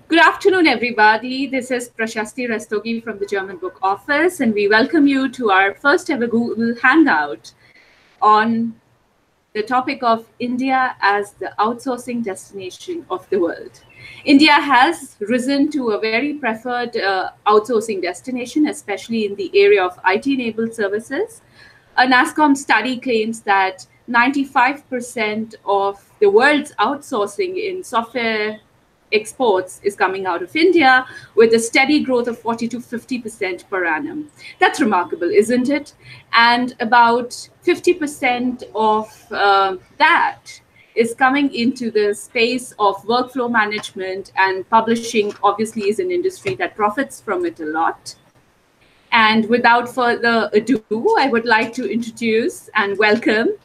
Good afternoon, everybody. This is Prashasti Rastogi from the German Book Office, and we welcome you to our first ever Google Hangout on the topic of India as the outsourcing destination of the world. India has risen to a very preferred outsourcing destination, especially in the area of IT-enabled services. A NASSCOM study claims that 95% of the world's outsourcing in software exports is coming out of India with a steady growth of 40 to 50% per annum. That's remarkable, isn't it? And about 50% of that is coming into the space of workflow management, and publishing obviously is an industry that profits from it a lot. And without further ado, I would like to introduce and welcome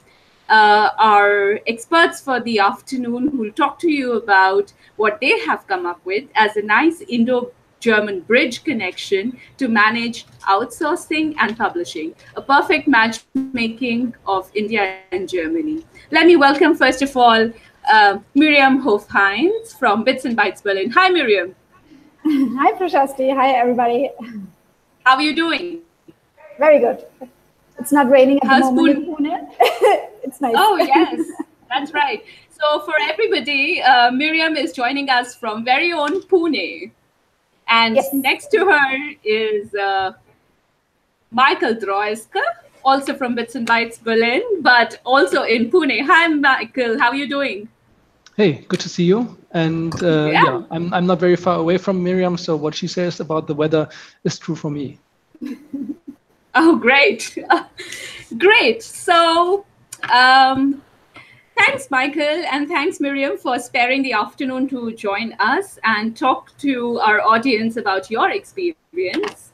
our experts for the afternoon, who will talk to you about what they have come up with as a nice Indo-German bridge connection to manage outsourcing and publishing, a perfect matchmaking of India and Germany. Let me welcome, first of all, Miriam Hofheinz from Bits and Bytes Berlin. Hi, Miriam. Hi, Prashasti. Hi, everybody. How are you doing? Very good. It's not raining at the moment in Pune. It's nice. Oh, yes, that's right. So for everybody, Miriam is joining us from very own Pune. And yes, next to her is Michael Dreusicke, also from Bits and Bytes Berlin, but also in Pune. Hi, Michael. How are you doing? Hey, good to see you. And yeah, I'm not very far away from Miriam, so what she says about the weather is true for me. Oh, great. Great. So thanks, Michael, and thanks, Miriam, for sparing the afternoon to join us and talk to our audience about your experience.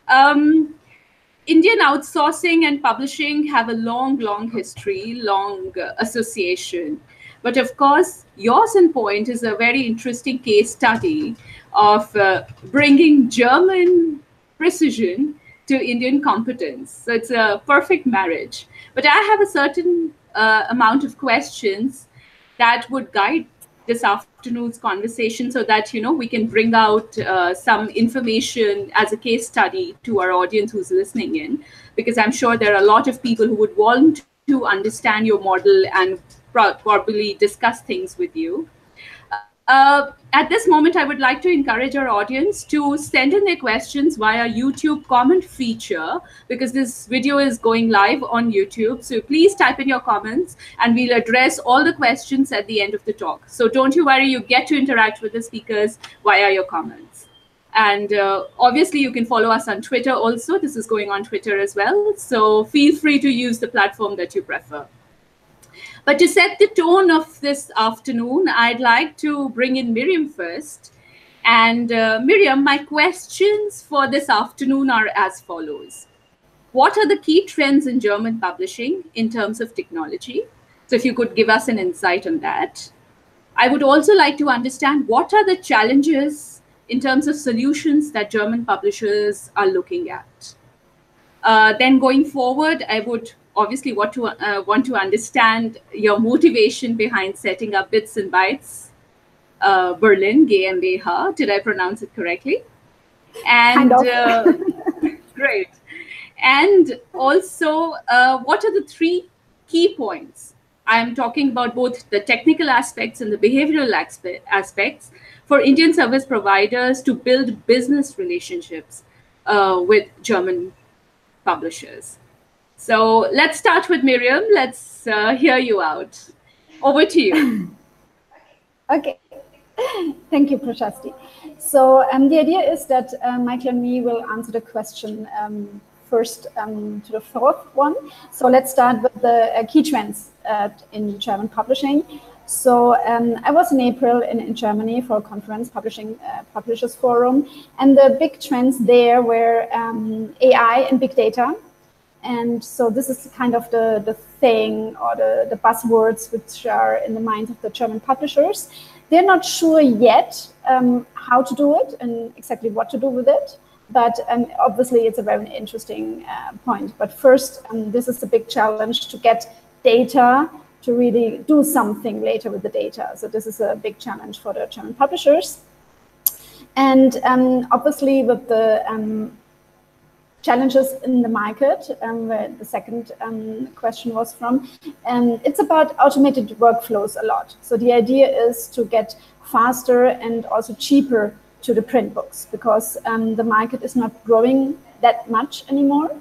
Indian outsourcing and publishing have a long history, long association. But of course, yours in point is a very interesting case study of bringing German precision to Indian competence. So it's a perfect marriage. But I have a certain amount of questions that would guide this afternoon's conversation, so that, you know, we can bring out some information as a case study to our audience who's listening in, because I'm sure there are a lot of people who would want to understand your model and probably discuss things with you. At this moment, I would like to encourage our audience to send in their questions via YouTube comment feature, because this video is going live on YouTube. So please type in your comments and we'll address all the questions at the end of the talk. So don't you worry, you get to interact with the speakers via your comments. And obviously, you can follow us on Twitter also. This is going on Twitter as well. So feel free to use the platform that you prefer. But to set the tone of this afternoon, I'd like to bring in Miriam first. And Miriam, my questions for this afternoon are as follows. What are the key trends in German publishing in terms of technology? So if you could give us an insight on that. I would also like to understand what are the challenges in terms of solutions that German publishers are looking at. Then going forward, I would obviously want to understand your motivation behind setting up Bits and Bytes Berlin GmbH. Did I pronounce it correctly? And great. And also, what are the three key points? I'm talking about both the technical aspects and the behavioral aspects for Indian service providers to build business relationships with German publishers. So let's start with Miriam. Let's hear you out. Over to you. Okay. Thank you, Prashasti. So the idea is that Michael and me will answer the question first to the fourth one. So let's start with the key trends in German publishing. So I was in April in Germany for a conference, Publishers Forum, and the big trends there were AI and big data. And so this is kind of the thing, or the buzzwords which are in the minds of the German publishers. They're not sure yet how to do it and exactly what to do with it. But obviously, it's a very interesting point. But first, this is the big challenge, to get data to really do something later with the data. So this is a big challenge for the German publishers. And obviously with the challenges in the market, where the second question was from, it's about automated workflows a lot. So the idea is to get faster and also cheaper to the print books, because the market is not growing that much anymore.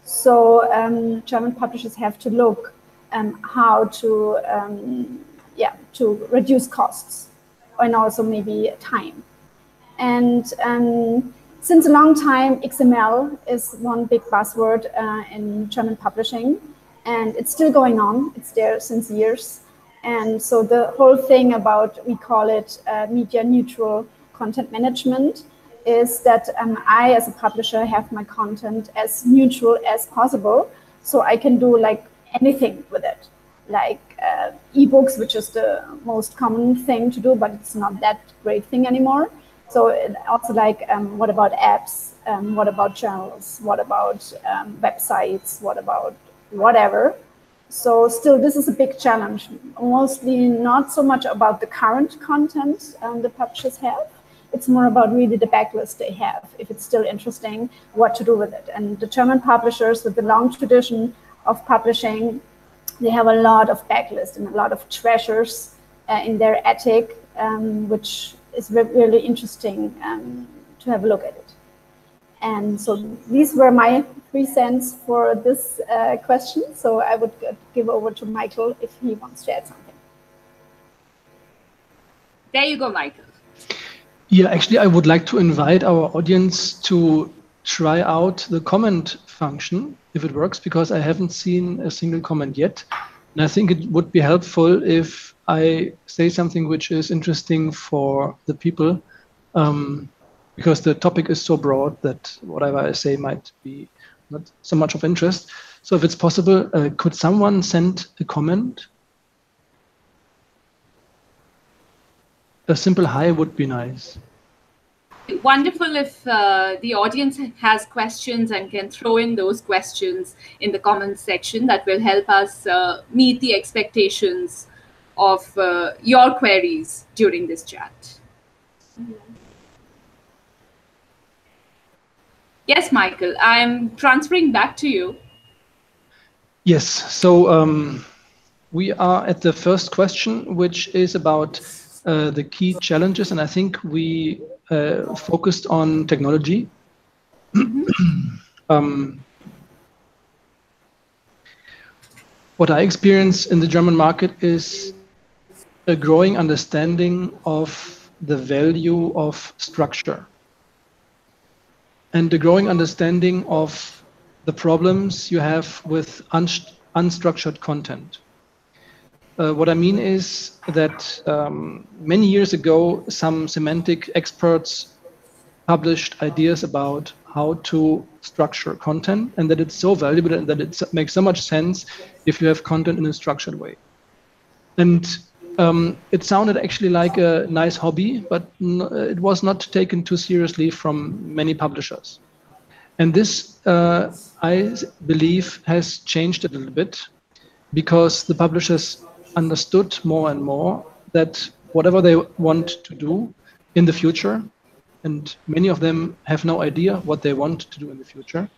So German publishers have to look how to to reduce costs and also maybe time. And since a long time, XML is one big buzzword in German publishing, and it's still going on. It's there since years. And so the whole thing about, we call it media neutral content management, is that I, as a publisher, have my content as neutral as possible. So I can do like anything with it, like ebooks, which is the most common thing to do, but it's not that great thing anymore. So also like, what about apps? What about journals? What about websites? What about whatever? So still, this is a big challenge, mostly not so much about the current content the publishers have. It's more about really the backlist they have, if it's still interesting, what to do with it. And the German publishers with the long tradition of publishing, they have a lot of backlist and a lot of treasures in their attic, which is really interesting to have a look at it. And so these were my 3 cents for this question. So I would give over to Michael if he wants to add something. There you go, Michael. Yeah, actually, I would like to invite our audience to try out the comment function, if it works, because I haven't seen a single comment yet. And I think it would be helpful if I say something which is interesting for the people, because the topic is so broad that whatever I say might be not so much of interest. So if it's possible, could someone send a comment? A simple hi would be nice. Wonderful if the audience has questions and can throw in those questions in the comments section. That will help us meet the expectations of your queries during this chat. Yes, Michael, I'm transferring back to you. Yes, so we are at the first question, which is about the key challenges, and I think we focused on technology. What I experience in the German market is a growing understanding of the value of structure and the growing understanding of the problems you have with unstructured content. What I mean is that many years ago, some semantic experts published ideas about how to structure content, and that it's so valuable and that it makes so much sense if you have content in a structured way. And it sounded actually like a nice hobby, but it was not taken too seriously from many publishers. And this, I believe, has changed a little bit, because the publishers understood more and more that whatever they want to do in the future, and many of them have no idea what they want to do in the future,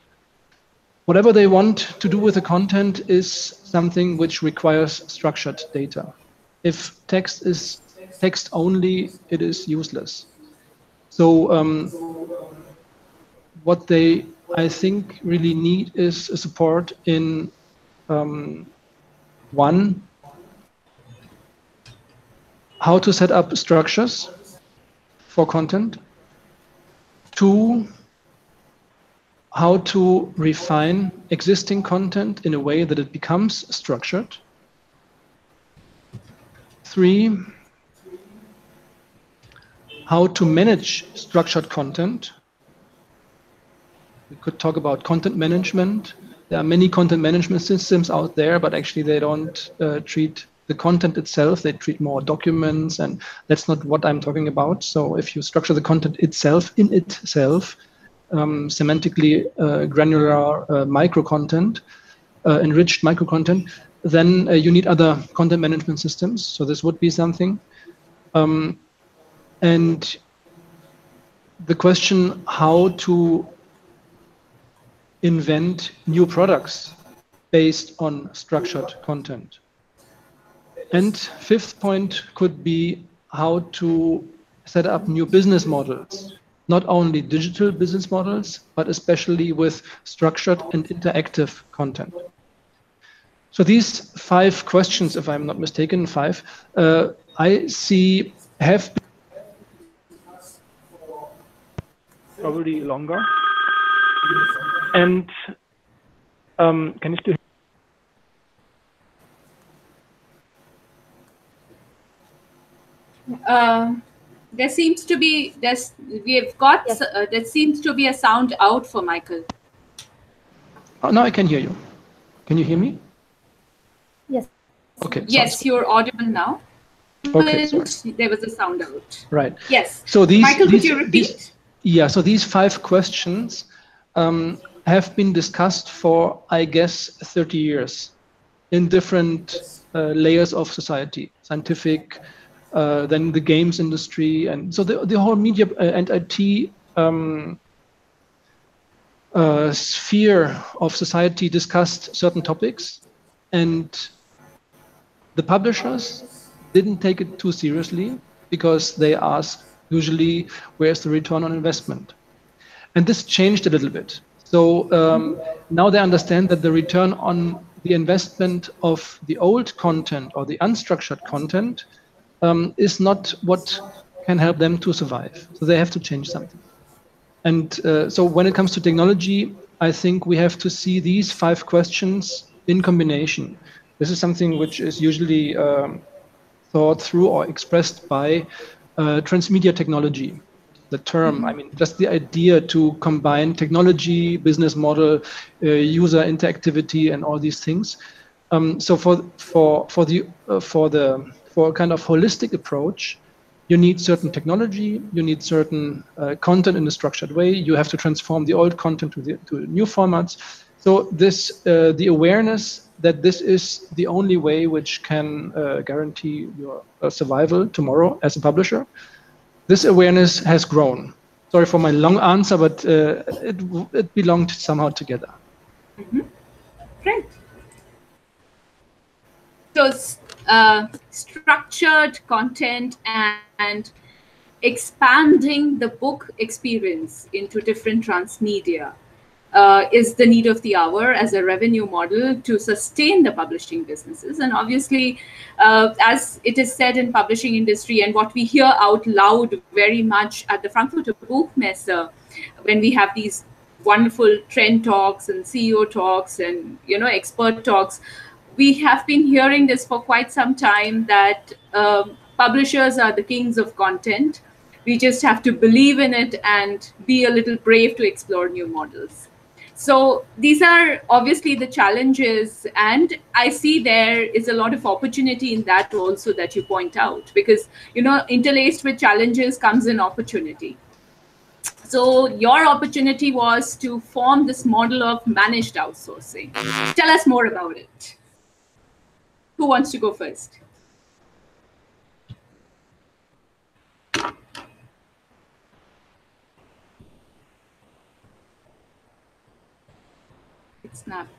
whatever they want to do with the content is something which requires structured data. If text is text only, it is useless. So what they, I think, really need is a support in one, how to set up structures for content. 2, how to refine existing content in a way that it becomes structured. 3, how to manage structured content. We could talk about content management. There are many content management systems out there, but actually they don't treat the content itself. They treat more documents, and that's not what I'm talking about. So if you structure the content itself, semantically granular micro content, enriched micro content, then you need other content management systems. So this would be something. And the question how to invent new products based on structured content. And fifth point could be how to set up new business models, not only digital business models, but especially with structured and interactive content. So these 5 questions, if I'm not mistaken, 5, I see have been probably longer. And can you still? There seems to be we've got Yes. there seems to be a sound out for Michael. Oh, now I can hear you. Can you hear me? Yes. Okay. Yes, you're audible now. Okay, sorry. There was a sound out. Right. Yes. So Michael, could you repeat? So these 5 questions have been discussed for, I guess, 30 years in different layers of society, scientific, then the games industry, and so the whole media and IT sphere of society discussed certain topics, and the publishers didn't take it too seriously because they asked usually, where's the return on investment? And this changed a little bit. So now they understand that the return on the investment of the old content or the unstructured content is not what can help them to survive. So they have to change something. And so when it comes to technology, I think we have to see these 5 questions in combination. This is something which is usually thought through or expressed by transmedia technology. The term, I mean, just the idea to combine technology, business model, user interactivity, and all these things. So for a kind of holistic approach, you need certain technology, you need certain content in a structured way. You have to transform the old content to new formats. So this, the awareness that this is the only way which can guarantee your survival tomorrow as a publisher, this awareness has grown. Sorry for my long answer, but it belonged somehow together. Mm-hmm. Great. So structured content and expanding the book experience into different transmedia is the need of the hour as a revenue model to sustain the publishing businesses. And obviously, as it is said in publishing industry and what we hear out loud very much at the Frankfurter Buchmesse, when we have these wonderful trend talks and CEO talks and expert talks, we have been hearing this for quite some time that publishers are the kings of content. We just have to believe in it and be a little brave to explore new models. So these are obviously the challenges, and I see there is a lot of opportunity in that also that you point out, because interlaced with challenges comes in opportunity. So your opportunity was to form this model of managed outsourcing. Tell us more about it. Who wants to go first? It's snapped.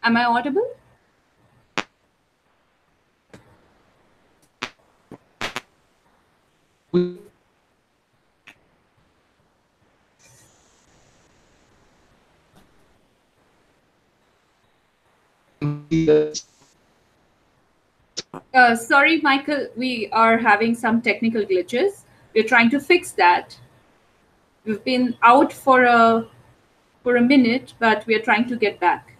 Am I audible? Sorry, Michael, we are having some technical glitches. We're trying to fix that. We've been out for a minute, but we are trying to get back.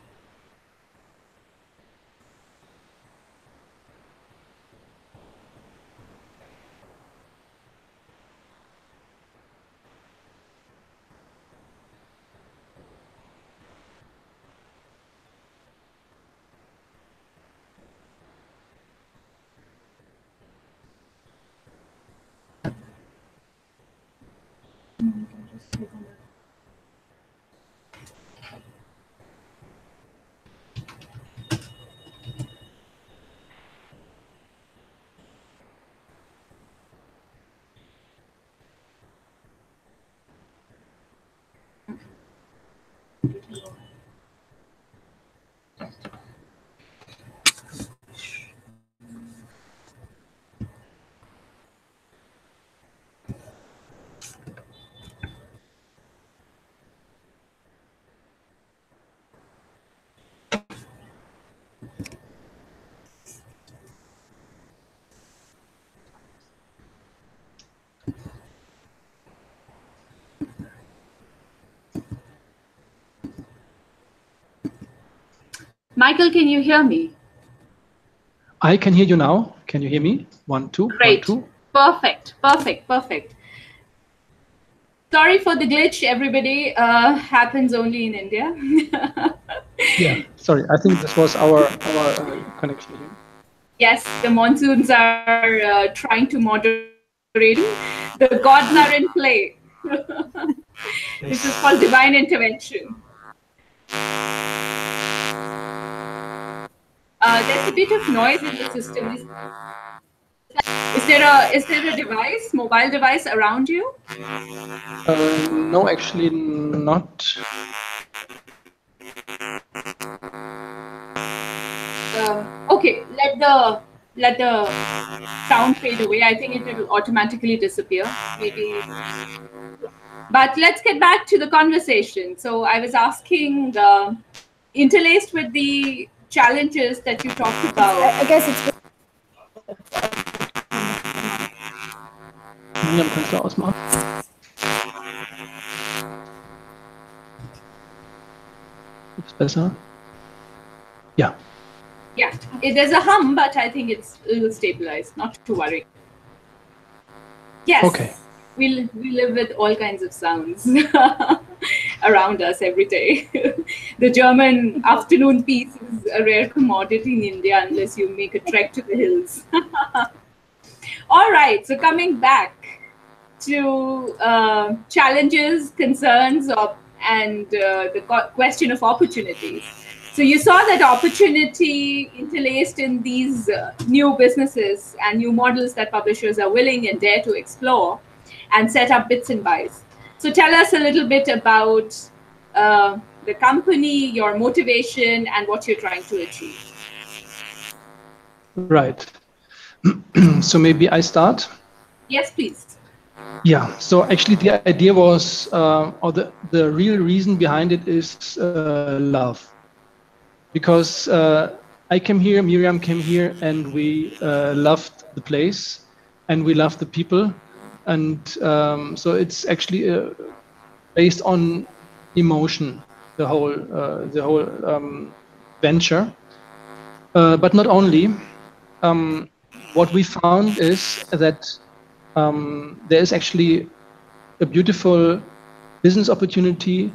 Michael, can you hear me? I can hear you now. Can you hear me? 1, 2, Great. 1, 2. Perfect, perfect, perfect. Sorry for the glitch, everybody. Happens only in India. Yeah, sorry. I think this was our connection here. Yes, the monsoons are trying to moderate. The gods are in play. This is called divine intervention. There's a bit of noise in the system. Is there a device, mobile device around you? No, actually not. Okay, let the sound fade away. I think it will automatically disappear. Maybe. But let's get back to the conversation. So I was asking, interlaced with the challenges that you talked about. I guess it's. Miriam, kannst du ausmachen? Ist besser? Yeah. Yeah, there's a hum, but I think it will stabilize. Not to worry. Yes. Okay. We live with all kinds of sounds around us every day. The German afternoon peace is a rare commodity in India unless you make a trek to the hills. All right, so coming back to challenges, concerns, and the question of opportunities. So you saw that opportunity interlaced in these new businesses and new models that publishers are willing and dare to explore and set up Bits and Bytes. So tell us a little bit about the company, your motivation, and what you're trying to achieve. Right. So maybe I start? Yes, please. Yeah, so actually the idea was, or the real reason behind it is love. Because I came here, Miriam came here, and we loved the place, and we loved the people. And so it's actually based on emotion, the whole venture. But not only. What we found is that there is actually a beautiful business opportunity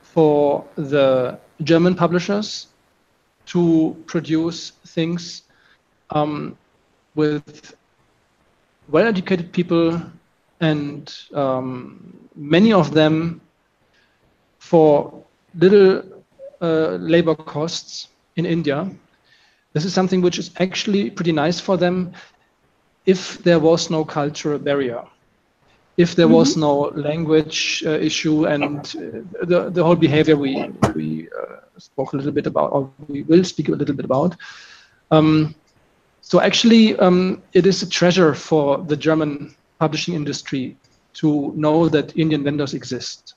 for the German publishers to produce things with well-educated people and many of them for little labor costs in India. This is something which is actually pretty nice for them if there was no cultural barrier, if there was no language issue, and the whole behavior we spoke a little bit about, or we will speak a little bit about. So actually, it is a treasure for the German publishing industry to know that Indian vendors exist,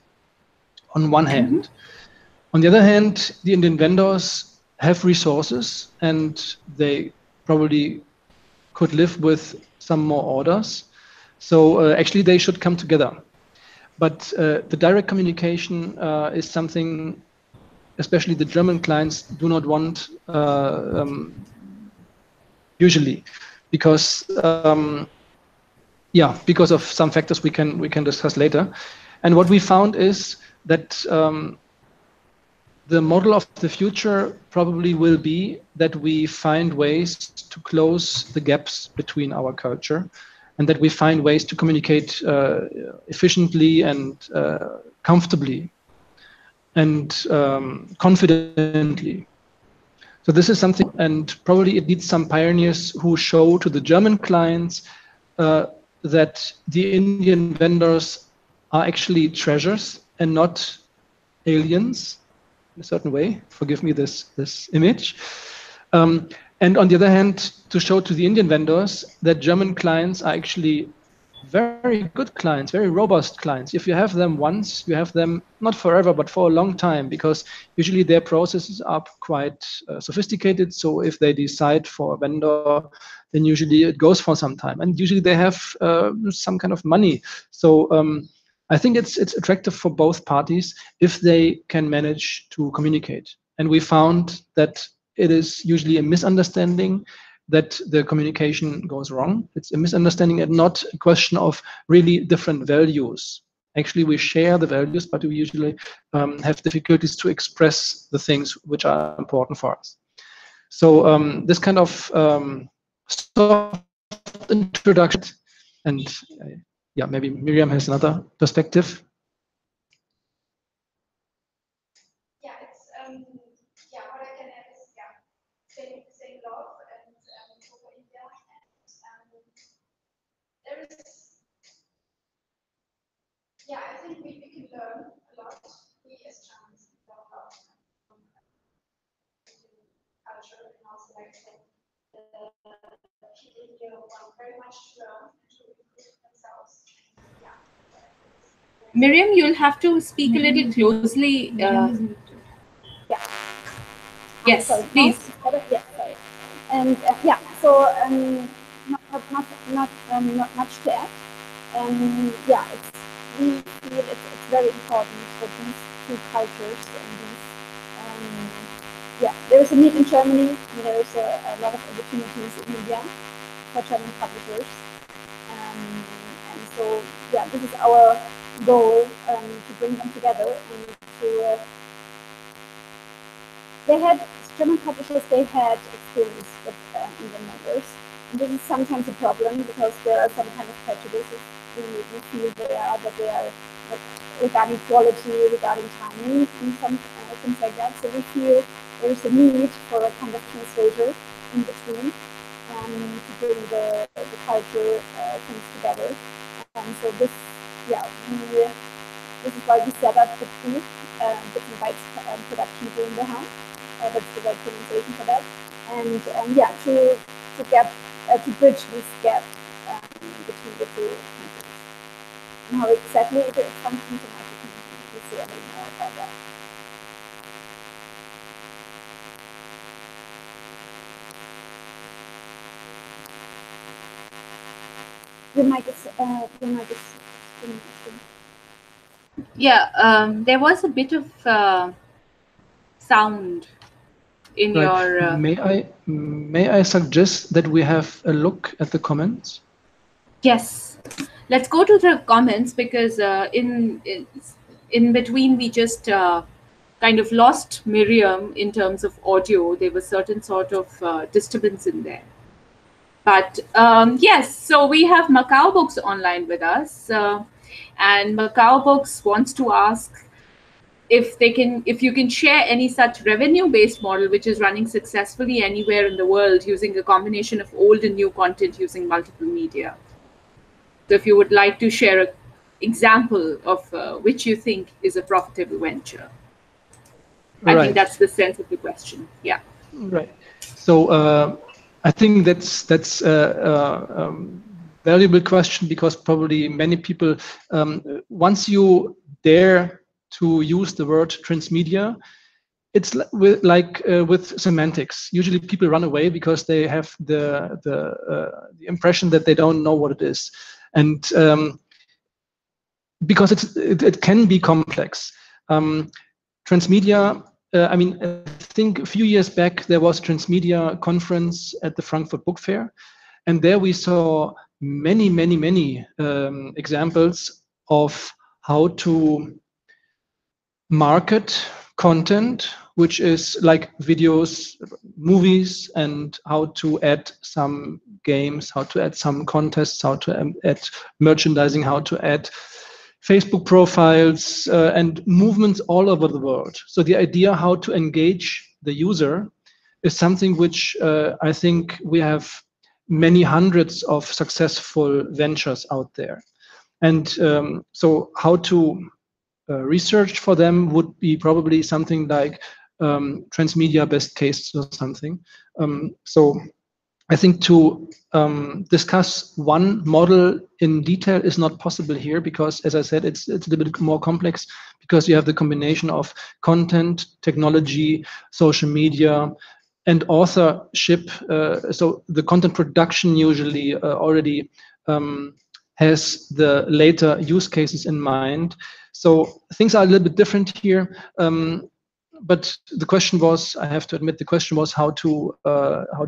on one hand. On the other hand, the Indian vendors have resources and they probably could live with some more orders. So actually they should come together. But the direct communication is something, especially the German clients do not want usually, because because of some factors we can discuss later. And what we found is that the model of the future probably will be that we find ways to close the gaps between our culture, and that we find ways to communicate efficiently and comfortably and confidently. So this is something, and probably it needs some pioneers who show to the German clients that the Indian vendors are actually treasures and not aliens, in a certain way. Forgive me this image. And on the other hand, to show to the Indian vendors that German clients are actually very good clients, very robust clients. If you have them once, you have them not forever, but for a long time, because usually their processes are quite sophisticated. So if they decide for a vendor, then usually it goes for some time, and usually they have some kind of money. So I think it's attractive for both parties if they can manage to communicate. And we found that it is usually a misunderstanding that the communication goes wrong. It's a misunderstanding and not a question of really different values. Actually, we share the values, but we usually have difficulties to express the things which are important for us. So this kind of soft introduction, and yeah, maybe Miriam has another perspective. Yeah, it's yeah. What I can add is saying love and over India, and there is I think we can learn a lot. We as Germans learn a lot from culture, and also like the people here want very much to learn and to improve themselves. Yeah. Miriam, you'll have to speak a little closely. Yeah. Yes, sorry, please. Yeah, sorry. And yeah, so not much to add. Yeah, we feel it's very important that these two cultures and these there's a need in Germany, and there's a lot of opportunities in India for German publishers. And so this is our goal, to bring them together and to German publishers, they had experience with Indian vendors. And this is sometimes a problem because there are some kind of prejudices we feel that they are regarding quality, regarding timing, and some things like that. So we feel there's a need for a kind of translator in between to bring the culture things together. So this is why we set up the two different Bytes production GmbH. That's the right pronunciation for that. And to bridge this gap between the two countries. And how exactly it functions, and I can say a little more about that. Your mic is Yeah, there was a bit of sound in your. May I suggest that we have a look at the comments? Yes, let's go to the comments, because in between we just kind of lost Miriam in terms of audio. There was certain sort of disturbance in there. But yes, so we have Macau Books online with us, and Macau Books wants to ask if you can share any such revenue-based model which is running successfully anywhere in the world using a combination of old and new content using multiple media. So if you would like to share an example of which you think is a profitable venture. I think that's the sense of the question. Yeah. Right. So I think that's a valuable question, because probably many people, once you dare to use the word transmedia, it's like with semantics. Usually people run away because they have the impression that they don't know what it is, and because it can be complex. Transmedia. I mean, I think a few years back there was a transmedia conference at the Frankfurt Book Fair, and there we saw many examples of how to market content, which is like videos, movies, and how to add some games, how to add some contests, how to add merchandising, how to add Facebook profiles and movements all over the world. So the idea how to engage the user is something which I think we have many hundreds of successful ventures out there. And so how to research for them would be probably something like transmedia best case or something. So I think to discuss one model in detail is not possible here because, as I said, it's a little bit more complex because you have the combination of content, technology, social media, and authorship. So the content production usually already has the later use cases in mind. So things are a little bit different here. But the question was, I have to admit, the question was how to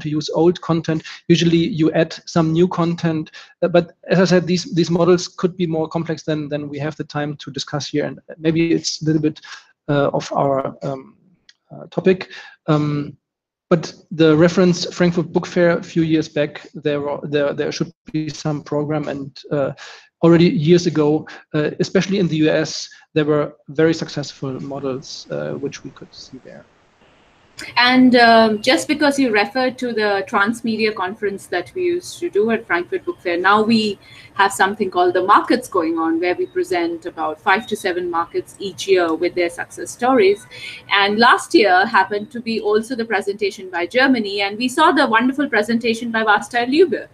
use old content. Usually you add some new content, but as I said, these models could be more complex than we have the time to discuss here, and maybe it's a little bit of our topic. But the reference Frankfurt Book Fair a few years back, there should be some program, and already years ago, especially in the US, there were very successful models which we could see there. And just because you referred to the transmedia conference that we used to do at Frankfurt Book Fair, now we have something called the markets going on, where we present about 5 to 7 markets each year with their success stories. And last year happened to be also the presentation by Germany, and we saw the wonderful presentation by Basta Lübe,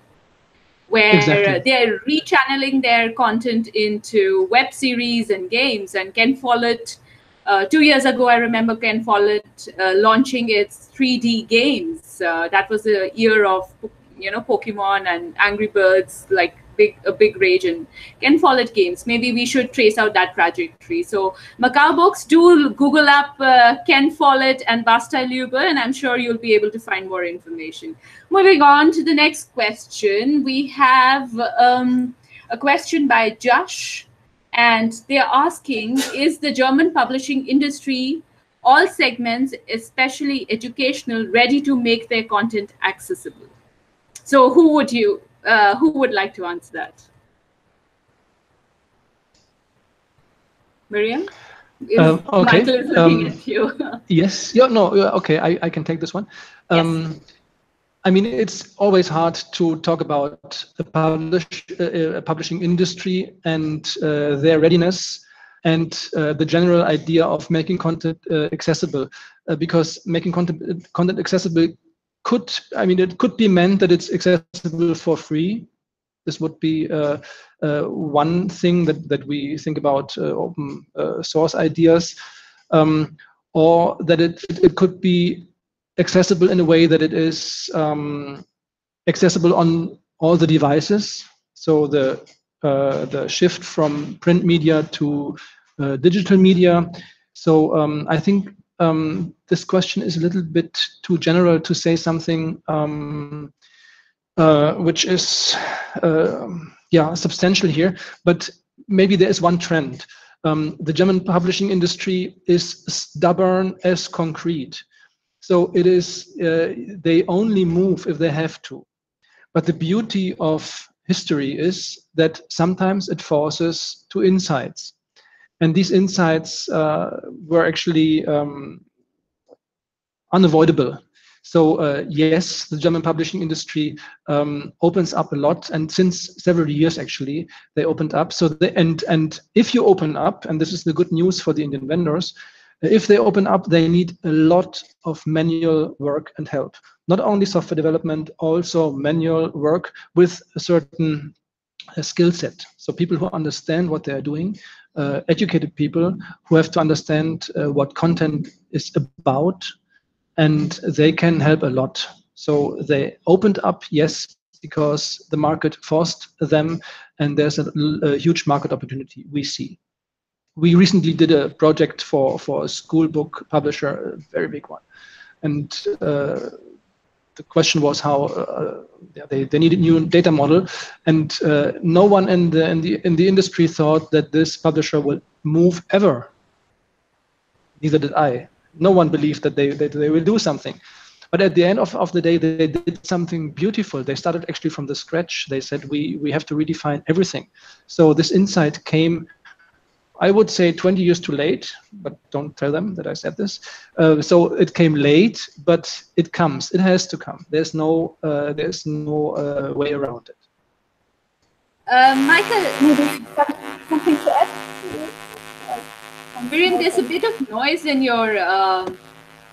where they're rechanneling their content into web series and games. And Ken Follett, 2 years ago, I remember Ken Follett launching its 3D games. That was the year of, Pokemon and Angry Birds, like a big rage in Ken Follett games. Maybe we should trace out that trajectory. So Macau Books, do Google up Ken Follett and Basta Lübe, and I'm sure you'll be able to find more information. Moving on to the next question, we have a question by Josh. And they're asking, is the German publishing industry, all segments, especially educational, ready to make their content accessible? So who would like to answer that? Miriam? Okay. Michael is looking at you. Yes. Yeah. No. Okay. I can take this one. Yes. I mean, it's always hard to talk about the publishing industry and their readiness and the general idea of making content accessible, because making content accessible it could be meant that it's accessible for free. This would be one thing that we think about open source ideas, or that it could be accessible in a way that it is accessible on all the devices. So the shift from print media to digital media. So I think this question is a little bit too general to say something which is substantial here. But maybe there is one trend. The German publishing industry is stubborn as concrete. So it is, they only move if they have to. But the beauty of history is that sometimes it forces to insights. And these insights were actually unavoidable. So yes, the German publishing industry opens up a lot, and since several years actually, they opened up. So and if you open up, and this is the good news for the Indian vendors, if they open up, they need a lot of manual work and help. Not only software development, also manual work with a certain skill set. So people who understand what they are doing, educated people who have to understand what content is about, and they can help a lot. So they opened up, yes, because the market forced them, and there's a huge market opportunity we see. We recently did a project for a school book publisher, a very big one, and the question was how they needed a new data model, and no one in the industry thought that this publisher would move ever. Neither did I. No one believed that they will do something. But at the end of the day, they did something beautiful. They started actually from the scratch. They said, we have to redefine everything. So this insight came, I would say 20 years too late, but don't tell them that I said this. So it came late, but it comes. It has to come. There's no way around it. Michael, maybe something to add? Miriam, there's a bit of noise in your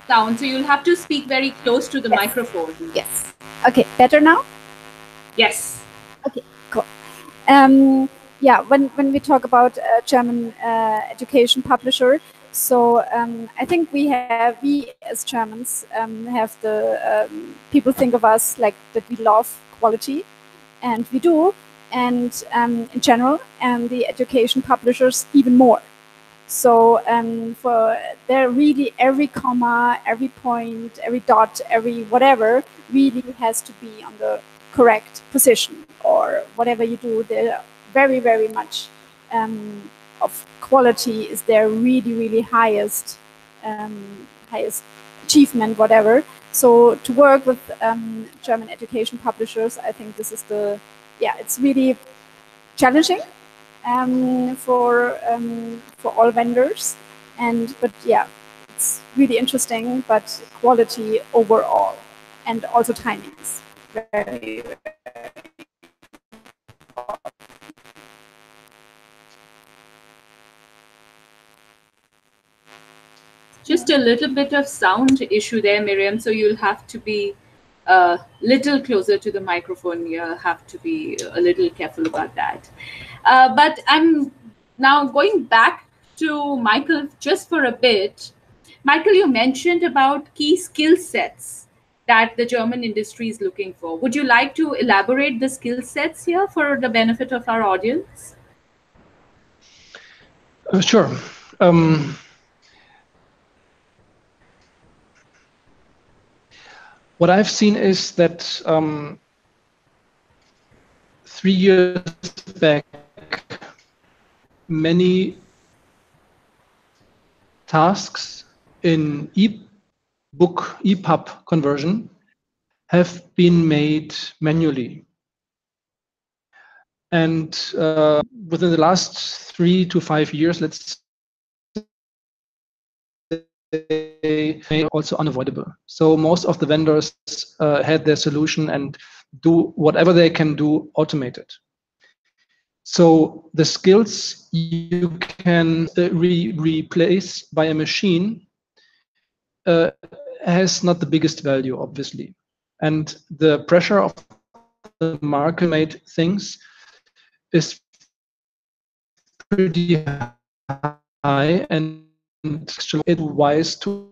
sound, so you'll have to speak very close to the microphone. Yes. Okay, better now? Yes. Okay, cool. Yeah, when we talk about German education publisher, so I think we as Germans have the people think of us like that we love quality, and we do, and in general, and the education publishers even more. So for there, really every comma, every point, every dot, every whatever really has to be on the correct position, or whatever you do, there very, very much of quality is their really highest highest achievement, whatever. So to work with German education publishers, I think this is it's really challenging for all vendors, but yeah, it's really interesting. But quality overall, and also timings, very. Just a little bit of sound issue there, Miriam. So you'll have to be a little closer to the microphone. You'll have to be a little careful about that. But I'm now going back to Michael just for a bit. Michael, you mentioned about key skill sets that the German industry is looking for. Would you like to elaborate the skill sets here for the benefit of our audience? Sure. What I've seen is that 3 years back, many tasks in e-book, EPUB conversion have been made manually. And within the last 3 to 5 years, let's say, also unavoidable. So most of the vendors had their solution and do whatever they can do automated. So the skills you can replace by a machine has not the biggest value, obviously. And the pressure of the market-made things is pretty high, and it's wise to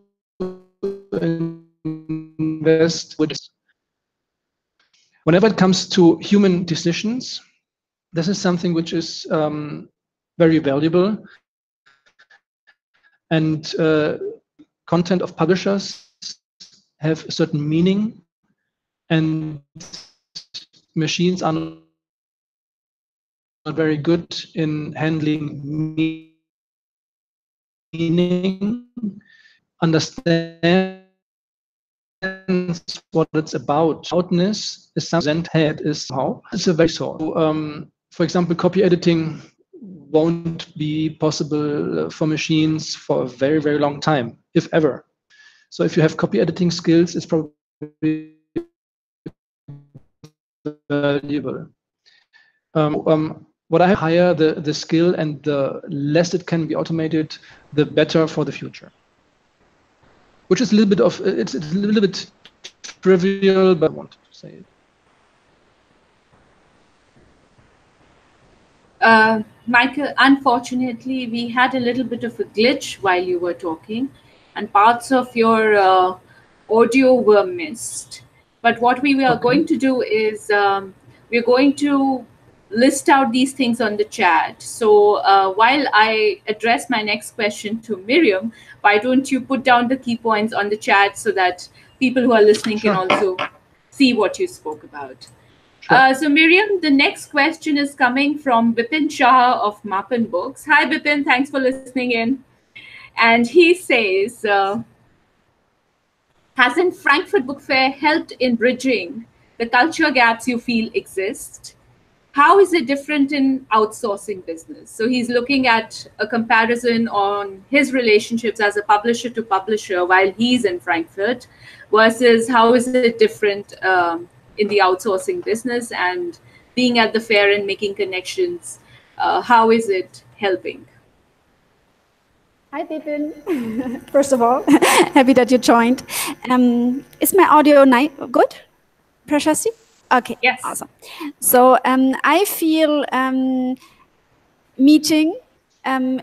invest with this. Whenever it comes to human decisions, this is something which is very valuable, and content of publishers have a certain meaning, and machines are not very good in handling meaning, understand what it's about. Outness is something head is how it's a very so. For example, copy editing won't be possible for machines for a very, very long time, if ever. So if you have copy editing skills, it's probably valuable. What I higher the skill, and the less it can be automated, the better for the future. Which is a little bit of, it's a little bit trivial, but I wanted to say it. Michael, unfortunately, we had a little bit of a glitch while you were talking, and parts of your audio were missed. But what we are going to do is we're going to list out these things on the chat. So while I address my next question to Miriam, why don't you put down the key points on the chat so that people who are listening can also see what you spoke about. Sure. So Miriam, the next question is coming from Bipin Shah of Mapan Books. Hi Bipin, thanks for listening in. And he says, hasn't Frankfurt Book Fair helped in bridging the culture gaps you feel exist? How is it different in outsourcing business? So he's looking at a comparison on his relationships as a publisher to publisher while he's in Frankfurt versus how is it different in the outsourcing business, and being at the fair and making connections. How is it helping? Hi, Bipin. First of all, happy that you joined. Is my audio good, Prashasti? Okay, Yes. awesome. So I feel meeting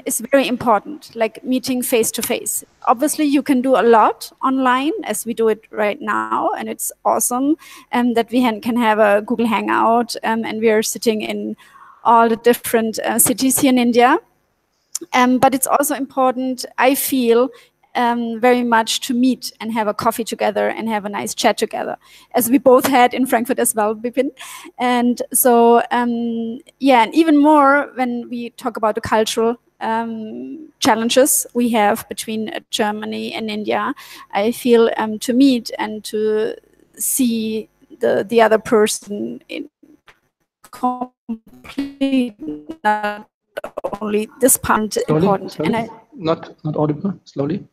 is very important, like meeting face to face. Obviously, you can do a lot online as we do it right now, and it's awesome that we can have a Google Hangout and we are sitting in all the different cities here in India. But it's also important, I feel, very much to meet and have a coffee together and have a nice chat together, as we both had in Frankfurt as well, Bipin. And so, yeah, and even more when we talk about the cultural challenges we have between Germany and India, I feel to meet and to see the other person in complete, not only this part important. Slowly. And not audible. Slowly.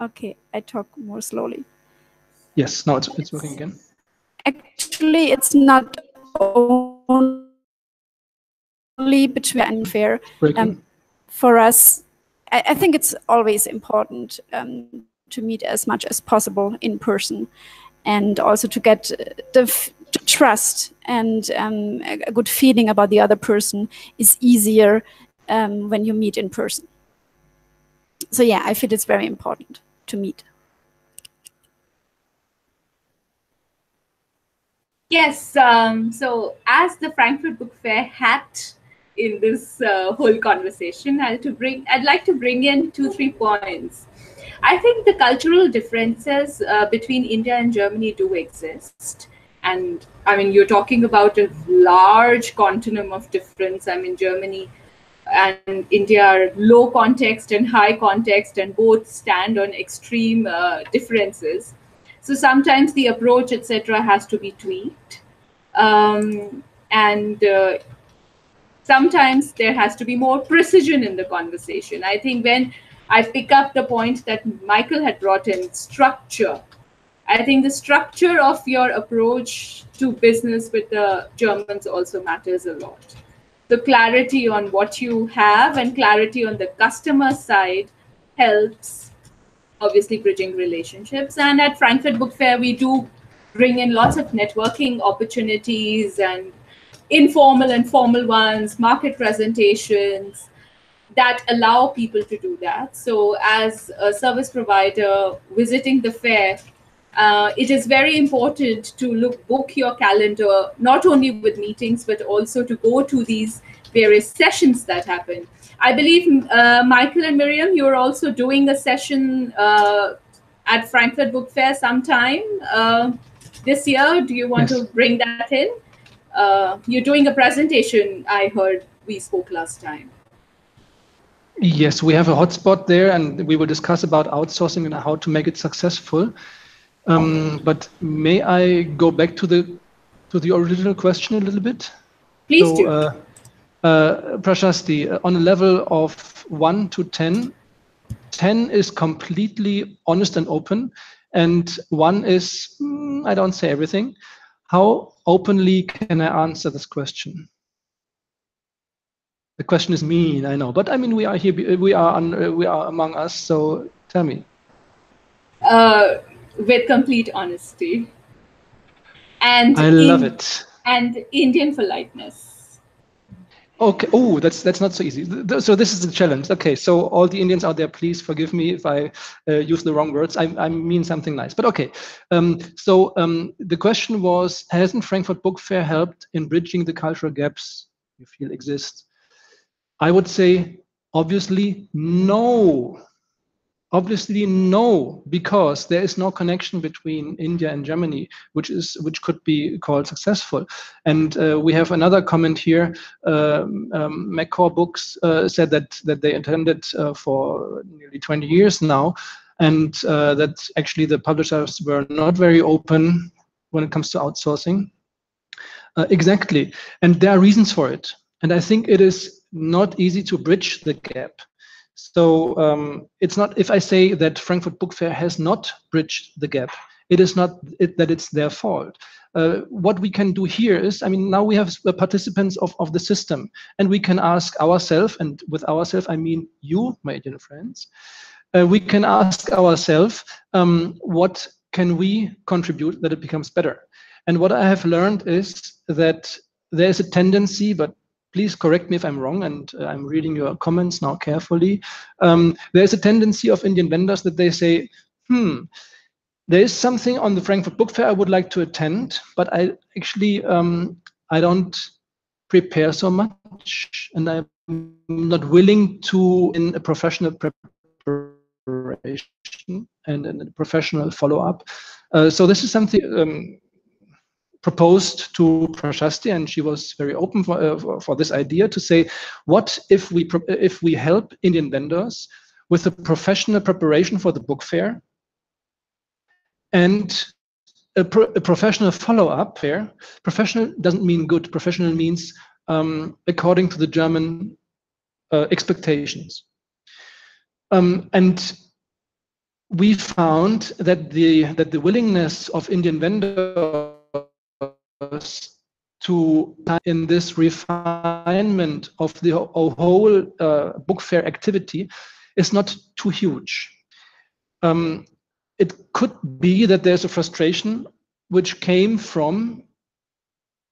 Okay, I talk more slowly. Yes, now it's working again. Actually, it's not only between and fair. For us, I think it's always important to meet as much as possible in person, and also to get the trust and a good feeling about the other person is easier when you meet in person. So yeah, I feel it's very important to meet. Yes, so as the Frankfurt Book Fair hat in this whole conversation, I'd like to bring in 2-3 points. I think the cultural differences between India and Germany do exist. And I mean, you're talking about a large continuum of difference. I mean, Germany and India are low context and high context, and both stand on extreme differences. So sometimes the approach, etc., has to be tweaked. And sometimes there has to be more precision in the conversation. I think when I pick up the point that Michael had brought in, structure, I think the structure of your approach to business with the Germans also matters a lot. The clarity on what you have and clarity on the customer side helps, obviously, bridging relationships. And at Frankfurt Book Fair, we do bring in lots of networking opportunities and informal and formal ones, market presentations that allow people to do that. So as a service provider visiting the fair, it is very important to book your calendar, not only with meetings, but also to go to these various sessions that happen. I believe, Michael and Miriam, you're also doing a session at Frankfurt Book Fair sometime this year. Do you want to bring that in? You're doing a presentation, I heard we spoke last time. Yes, we have a hotspot there, and we will discuss about outsourcing and how to make it successful. But may I go back to the original question a little bit? Please do. Prashasti, on a level of 1 to 10, 10 is completely honest and open, and 1 is, I don't say everything. How openly can I answer this question? The question is mean, I know, but I mean, we are here, we are among us, so tell me. With complete honesty. And I love it. And Indian politeness. Okay. Oh, that's not so easy. So this is the challenge. Okay. So all the Indians out there, please forgive me if I use the wrong words. I mean something nice. But okay. The question was: hasn't Frankfurt Book Fair helped in bridging the cultural gaps you feel exist? I would say, obviously, no. Obviously, no, because there is no connection between India and Germany, which could be called successful. And we have another comment here. McCaw Books said that they attended for nearly 20 years now, and that actually the publishers were not very open when it comes to outsourcing. Exactly, and there are reasons for it. And I think it is not easy to bridge the gap. So it's not, if I say that Frankfurt Book Fair has not bridged the gap, it is not that it's their fault. what we can do here is, I mean, now we have participants of the system, and we can ask ourselves, and with ourselves I mean you, my Indian friends, we can ask ourselves, what can we contribute that it becomes better? And what I have learned is that there's a tendency, but please correct me if I'm wrong, and I'm reading your comments now carefully. There's a tendency of Indian vendors that they say, there is something on the Frankfurt Book Fair I would like to attend, but I actually, I don't prepare so much, and I'm not willing to in a professional preparation and a professional follow-up. So this is something proposed to Prashasti, and she was very open for this idea to say, what if we help Indian vendors with a professional preparation for the book fair and a professional follow-up fair. Professional doesn't mean good. Professional means according to the German expectations. And we found that the willingness of Indian vendors to in this refinement of the whole book fair activity is not too huge. It could be that there's a frustration which came from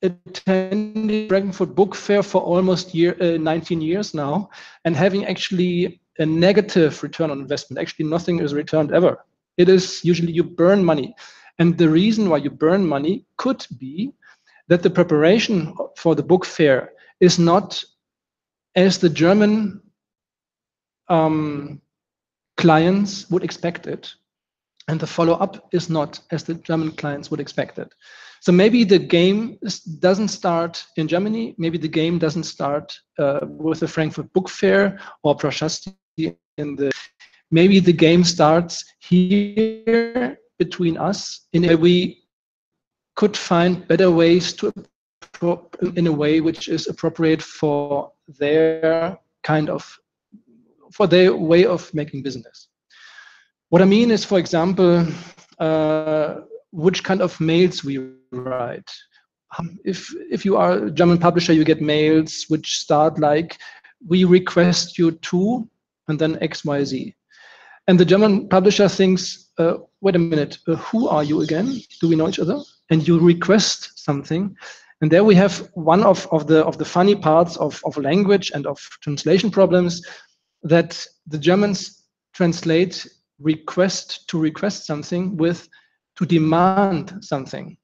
attending Frankfurt Book Fair for almost 19 years now, and having actually a negative return on investment. Actually, nothing is returned ever. It is usually you burn money. And the reason why you burn money could be that the preparation for the book fair is not as the German clients would expect it, and the follow-up is not as the German clients would expect it. So maybe the game doesn't start in Germany, maybe the game doesn't start with the Frankfurt Book Fair or Prashasti maybe the game starts here between us, in a way we could find better ways to, in a way which is appropriate for their for their way of making business. What I mean is, for example, which kind of mails we write. If you are a German publisher, you get mails which start like, we request you to, and then XYZ. And the German publisher thinks, wait a minute, who are you again? Do we know each other? And you request something. And there we have one of the funny parts of language and of translation problems, that the Germans translate request to request something with to demand something.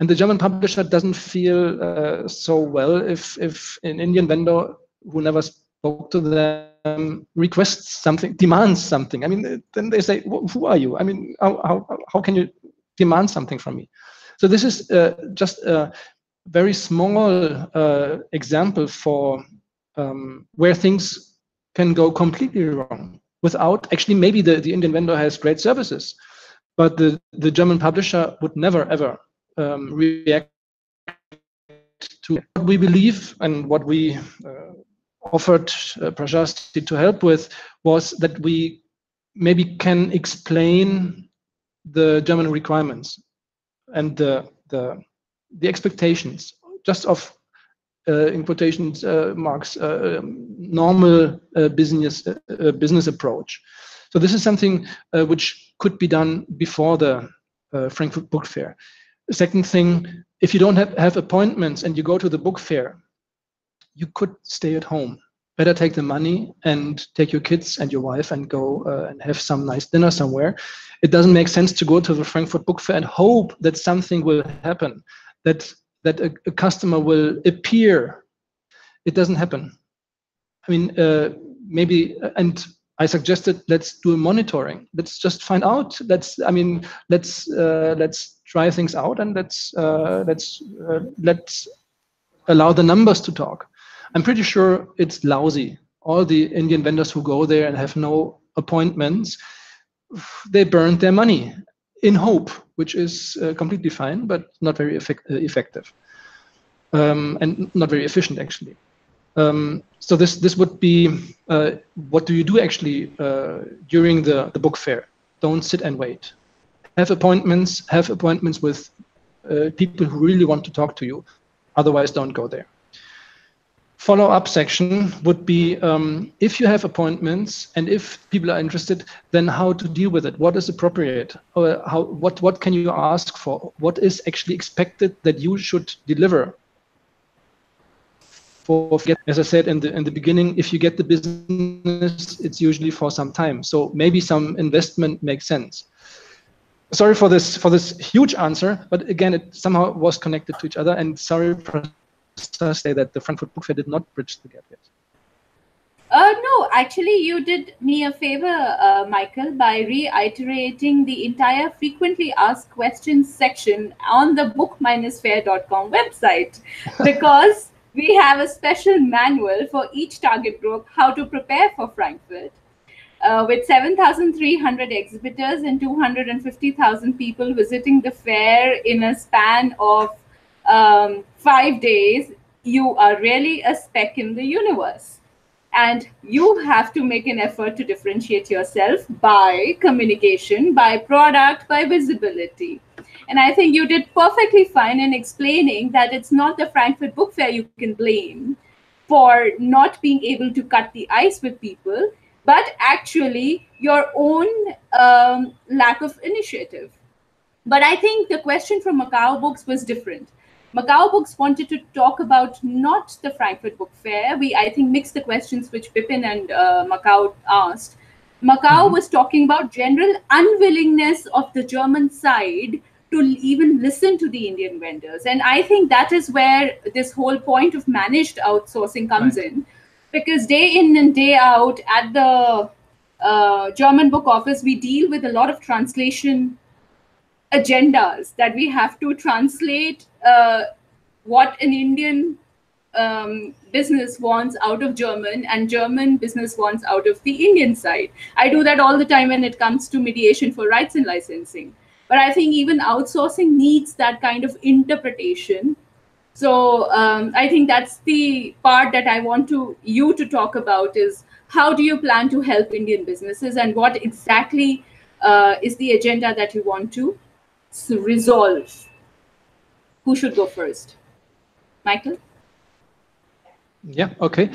And the German publisher doesn't feel so well if an Indian vendor who never spoke to them requests something, demands something. I mean, then they say, who are you? I mean, how can you demand something from me? So this is just a very small example for where things can go completely wrong without, actually, maybe the Indian vendor has great services, but the German publisher would never, ever react to what we believe. And what we offered Prashasti to help with was that we maybe can explain the German requirements and the expectations just of in quotations marks normal business approach. So this is something which could be done before the Frankfurt Book Fair. The second thing, if you don't have appointments and you go to the book fair, you could stay at home. Better take the money and take your kids and your wife and go and have some nice dinner somewhere. It doesn't make sense to go to the Frankfurt Book Fair and hope that something will happen, that a customer will appear. It doesn't happen. I mean, maybe, and I suggested, let's do a monitoring. Let's just find out. Let's try things out, and let's allow the numbers to talk. I'm pretty sure it's lousy. All the Indian vendors who go there and have no appointments, they burned their money in hope, which is completely fine, but not very effective and not very efficient, actually. So this would be, what do you do actually during the book fair? Don't sit and wait. Have appointments with people who really want to talk to you. Otherwise, don't go there. Follow-up section would be if you have appointments and if people are interested, then how to deal with it. What is appropriate? What can you ask for? What is actually expected that you should deliver? As I said in the beginning, if you get the business, it's usually for some time. So maybe some investment makes sense. Sorry for this huge answer, but again, it somehow was connected to each other. And sorry for say that the Frankfurt Book Fair did not bridge the gap yet. No, actually, you did me a favor, Michael, by reiterating the entire frequently asked questions section on the book-fair.com website, because we have a special manual for each target group how to prepare for Frankfurt. With 7,300 exhibitors and 250,000 people visiting the fair in a span of 5 days, you are really a speck in the universe. And you have to make an effort to differentiate yourself by communication, by product, by visibility. And I think you did perfectly fine in explaining that it's not the Frankfurt Book Fair you can blame for not being able to cut the ice with people, but actually your own lack of initiative. But I think the question from Macau Books was different. Macau Books wanted to talk about not the Frankfurt Book Fair. We, I think, mixed the questions which Bipin and Macau asked. Macau was talking about general unwillingness of the German side to even listen to the Indian vendors. And I think that is where this whole point of managed outsourcing comes in. Because day in and day out at the German book office, we deal with a lot of translation agendas that we have to translate what an Indian business wants out of German and German business wants out of the Indian side. I do that all the time when it comes to mediation for rights and licensing. But I think even outsourcing needs that kind of interpretation. So I think that's the part that I want you to talk about is how do you plan to help Indian businesses and what exactly is the agenda that you want to resolve? Who should go first? Michael? Yeah, okay.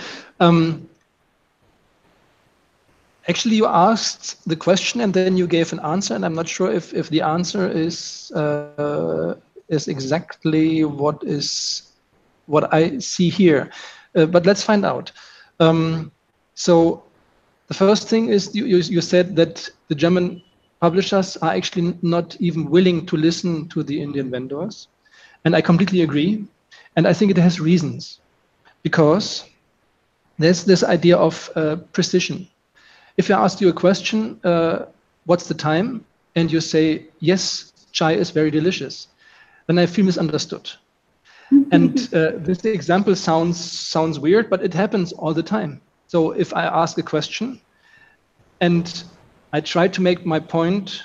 Actually, you asked the question and then you gave an answer, and I'm not sure if the answer is exactly what I see here. But let's find out. So the first thing is you said that the German publishers are actually not even willing to listen to the Indian vendors. And I completely agree. And I think it has reasons, because there's this idea of precision. If I ask you a question, what's the time? And you say, yes, chai is very delicious, then I feel misunderstood. And this example sounds weird, but it happens all the time. So if I ask a question and I try to make my point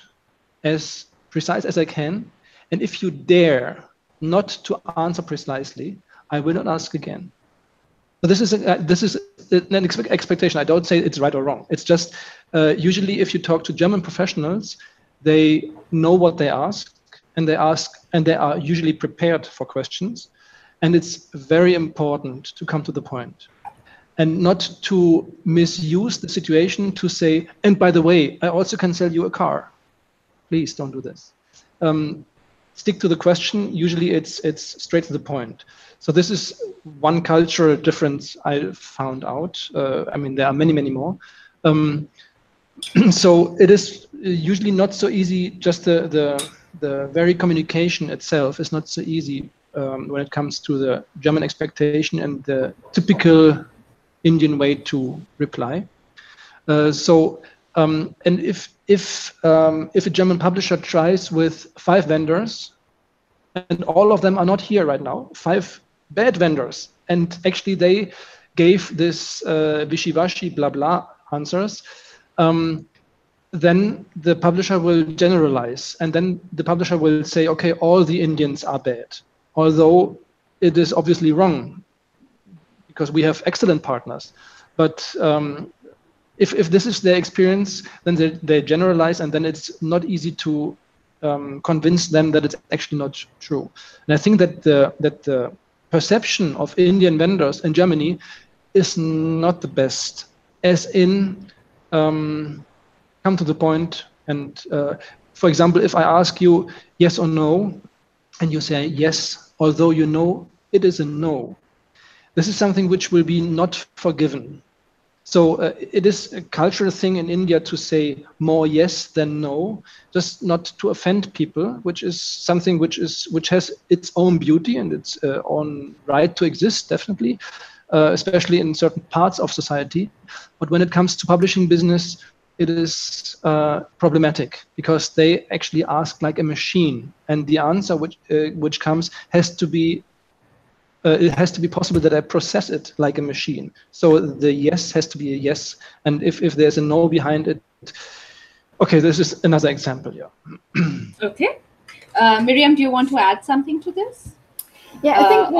as precise as I can, and if you dare not to answer precisely, I will not ask again. So this is an expectation. I don't say it's right or wrong. It's just usually if you talk to German professionals, they know what they ask, and they are usually prepared for questions. And it's very important to come to the point and not to misuse the situation to say, and by the way, I also can sell you a car. Please don't do this. Stick to the question. Usually it's straight to the point. So this is one cultural difference I found out. I mean, there are many, many more. So it is usually not so easy. Just the very communication itself is not so easy when it comes to the German expectation and the typical Indian way to reply. And if a German publisher tries with 5 vendors, and all of them are not here right now, 5 bad vendors, and actually they gave this wishy-washy blah blah answers, then the publisher will generalize, and then the publisher will say, okay, all the Indians are bad, although it is obviously wrong, because we have excellent partners. But if this is their experience, then they generalize, and then it's not easy to convince them that it's actually not true. And I think that the perception of Indian vendors in Germany is not the best, as in come to the point. And for example, if I ask you yes or no, and you say yes, although you know it is a no, this is something which will be not forgiven. So it is a cultural thing in India to say more yes than no, just not to offend people, which is something which has its own beauty and its own right to exist, definitely, especially in certain parts of society. But when it comes to publishing business, it is problematic because they actually ask like a machine, and the answer which comes has to be it has to be possible that I process it like a machine. So the yes has to be a yes, and if there's a no behind it, okay, this is another example. Yeah. Okay, Miriam, do you want to add something to this? Yeah, I think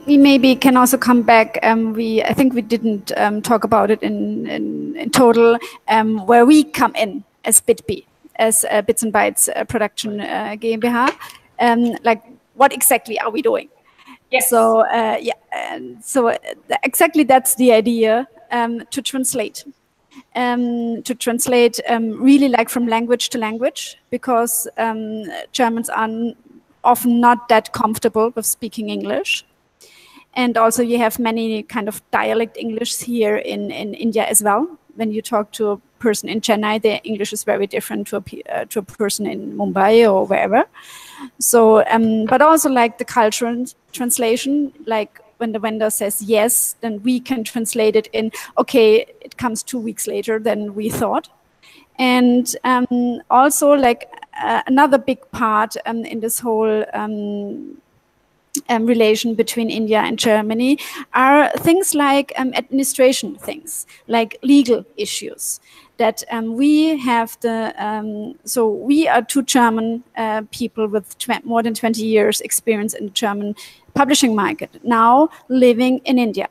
we maybe can also come back. I think we didn't talk about it in total, where we come in as BitB, as Bits and Bytes Production GmbH. Like, what exactly are we doing? Yes. So exactly that's the idea, to translate. Really like from language to language, because Germans are often not that comfortable with speaking English. And also you have many kind of dialect English here in India as well. When you talk to a person in Chennai, their English is very different to a person in Mumbai or wherever. So, but also like the cultural translation, like when the vendor says yes, then we can translate it in, okay, it comes 2 weeks later than we thought. And also like another big part in this whole relation between India and Germany are things like administration things, like legal issues. That we have so we are two German people with more than 20 years experience in the German publishing market, now living in India.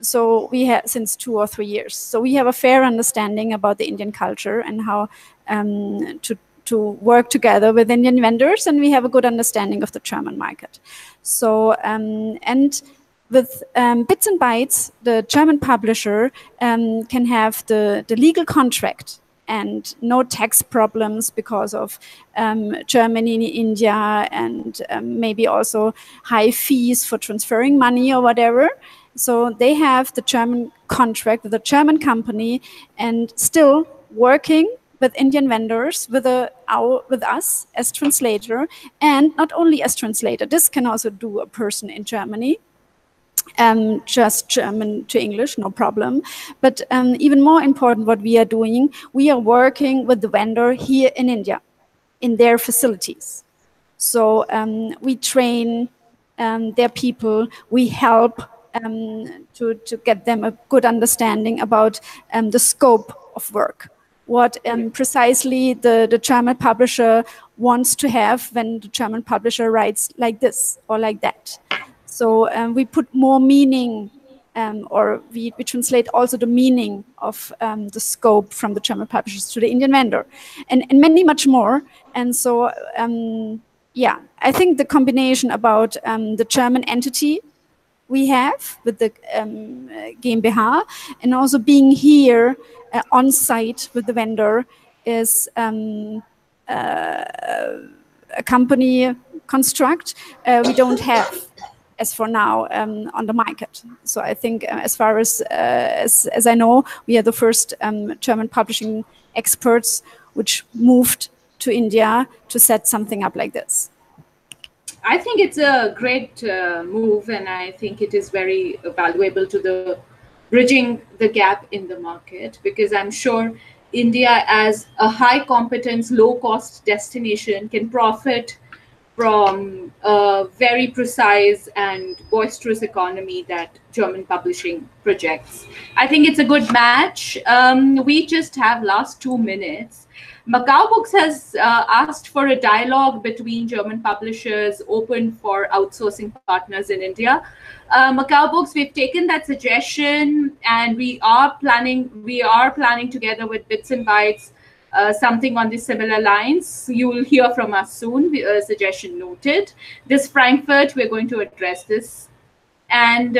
So we have since 2 or 3 years. So we have a fair understanding about the Indian culture and how to work together with Indian vendors, and we have a good understanding of the German market. So, and with Bits and Bytes, the German publisher can have the legal contract and no tax problems because of Germany and India, and maybe also high fees for transferring money or whatever. So they have the German contract with a German company and still working with Indian vendors, with us as translator, and not only as translator. This can also do a person in Germany, just German to English, no problem. But even more important, what we are doing, we are working with the vendor here in India, in their facilities. So we train their people, we help to get them a good understanding about the scope of work. What precisely the German publisher wants to have when the German publisher writes like this or like that. So we put more meaning, or we translate also the meaning of the scope from the German publishers to the Indian vendor, and many much more. And so, yeah, I think the combination about the German entity we have with the GmbH, and also being here on site with the vendor is a company construct we don't have as for now on the market. So I think as far as I know, we are the first German publishing experts which moved to India to set something up like this. I think it's a great move, and I think it is very valuable to the bridging the gap in the market, because I'm sure India as a high competence, low cost destination can profit from a very precise and boisterous economy that German publishing projects. I think it's a good match. We just have last 2 minutes. Macau Books has asked for a dialogue between German publishers open for outsourcing partners in India. Macau Books, we've taken that suggestion, and we are planning together with Bits and Bytes something on the similar lines, you will hear from us soon. Suggestion noted. This Frankfurt, we're going to address this. And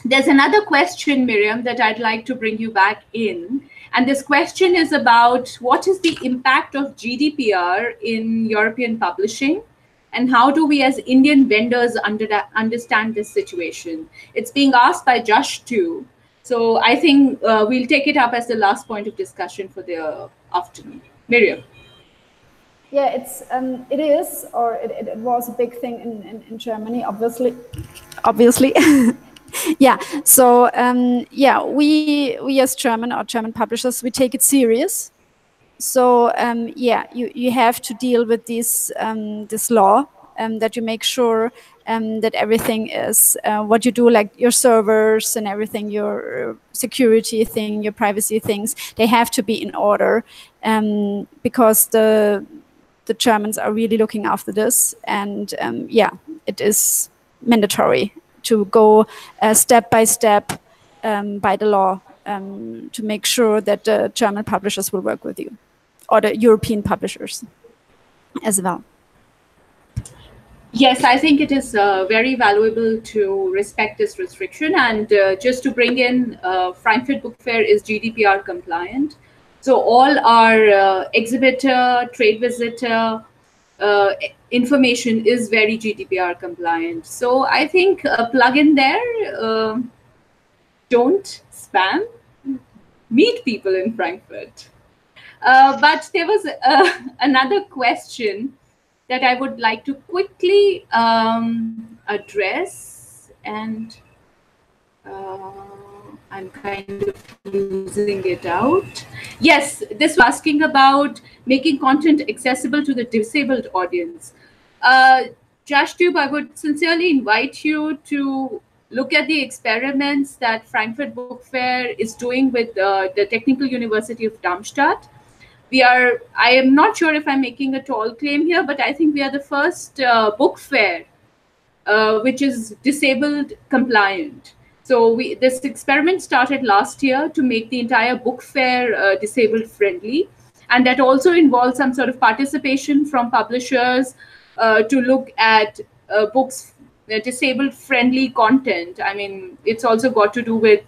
there's another question, Miriam, that I'd like to bring you back in. And this question is about what is the impact of GDPR in European publishing? And how do we as Indian vendors understand this situation? It's being asked by Josh too. So I think we'll take it up as the last point of discussion for the afternoon. Miriam. Yeah, it is, or it was a big thing in Germany, obviously. Yeah, so yeah, we as German publishers, we take it serious. So yeah, you have to deal with this law, that you make sure that everything is what you do, like your servers and everything, your security thing, your privacy things, they have to be in order, because the Germans are really looking after this, and yeah, it is mandatory to go step by step by the law to make sure that the German publishers will work with you, or the European publishers as well. Yes, I think it is very valuable to respect this restriction. And just to bring in, Frankfurt Book Fair is GDPR compliant. So all our exhibitor, trade visitor information is very GDPR compliant. So I think a plug in there, don't spam, meet people in Frankfurt. But there was another question that I would like to quickly address, and I'm kind of losing it out. Yes, this was asking about making content accessible to the disabled audience. Jashtube, I would sincerely invite you to look at the experiments that Frankfurt Book Fair is doing with the Technical University of Darmstadt. I am not sure if I'm making a tall claim here, but I think we are the first book fair which is disabled compliant. So this experiment started last year to make the entire book fair disabled friendly. And that also involves some sort of participation from publishers to look at books, disabled friendly content. I mean, it's also got to do with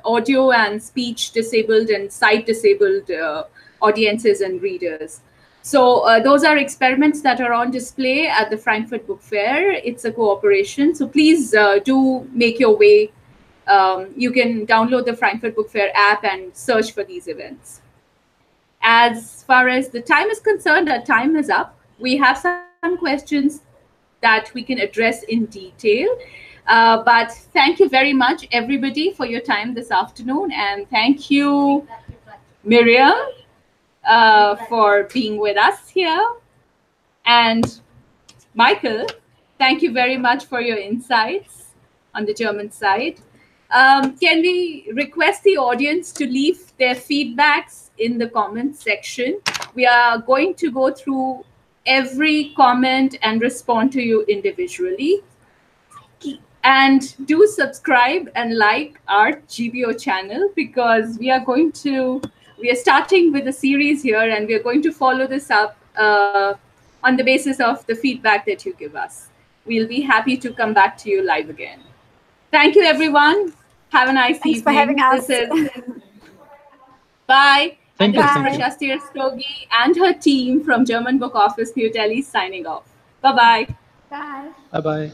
audio and speech disabled and sight disabled audiences and readers. So those are experiments that are on display at the Frankfurt Book Fair. It's a cooperation. So please do make your way. You can download the Frankfurt Book Fair app and search for these events. As far as the time is concerned, our time is up. We have some questions that we can address in detail. But thank you very much, everybody, for your time this afternoon. And thank you, Miriam, for being with us here. And Michael, thank you very much for your insights on the German side. Can we request the audience to leave their feedbacks in the comments section? We are going to go through every comment and respond to you individually. And do subscribe and like our GBO channel, because we are starting with a series here, and we are going to follow this up on the basis of the feedback that you give us. We'll be happy to come back to you live again. Thank you, everyone. Have a nice evening. Thanks for having us. Bye. Thank you. you. Prashasti Rastogi and her team from German Book Office New Delhi signing off. Bye-bye. Bye. Bye-bye.